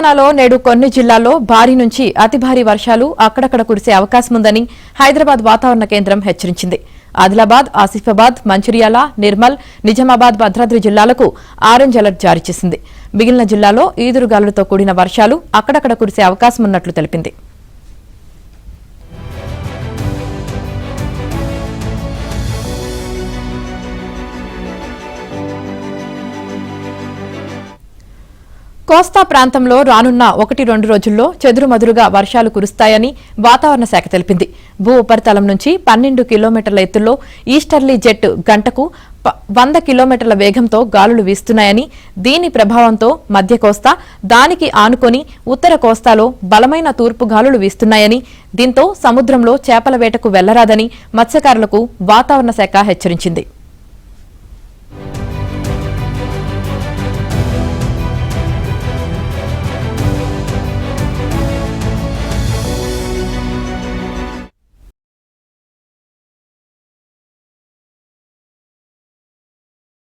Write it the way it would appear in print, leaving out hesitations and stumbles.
తెలంగాణలో నేడు కొన్ని జిల్లాల్లో భారీ నుంచి అతి భారీ వర్షాలు అక్కడక్కడ కురిసే అవకాశం ఉందని హైదరాబాద్ వాతావరణ కేంద్రం హెచ్చరించింది. ఆదిలాబాద్, ఆసిఫాబాద్, మంచిర్యాల, నిర్మల్, నిజామాబాద్, భద్రాద్రి జిల్లాలకు ఆరెంజ్ అలర్ట్ జారీ చేసింది. మిగిలిన జిల్లాల్లో ఈదురుగాలులతో కూడిన వర్షాలు అక్కడక్కడ కురిసే అవకాశం ఉన్నట్లు తెలిపింది. కోస్తా ప్రాంతంలో రానున్న 1-2 రోజుల్లో చెదురుమదురుగా వర్షాలు కురుస్తాయని వాతావరణ శాఖ తెలిపింది. భూ ఉపరితలం నుంచి 12 కిలోమీటర్ల ఎత్తులో ఈస్టర్లీ జెట్ గంటకు 100 కిలోమీటర్ల వేగంతో గాలులు వీస్తున్నాయని, దీని ప్రభావంతో మధ్య కోస్తా, దానికి ఆనుకొని ఉత్తర కోస్తాలో బలమైన తూర్పు గాలులు వీస్తున్నాయని, దీంతో సముద్రంలో చేపల వేటకు వెళ్లరాదని మత్స్యకారులకు వాతావరణ శాఖ హెచ్చరించింది.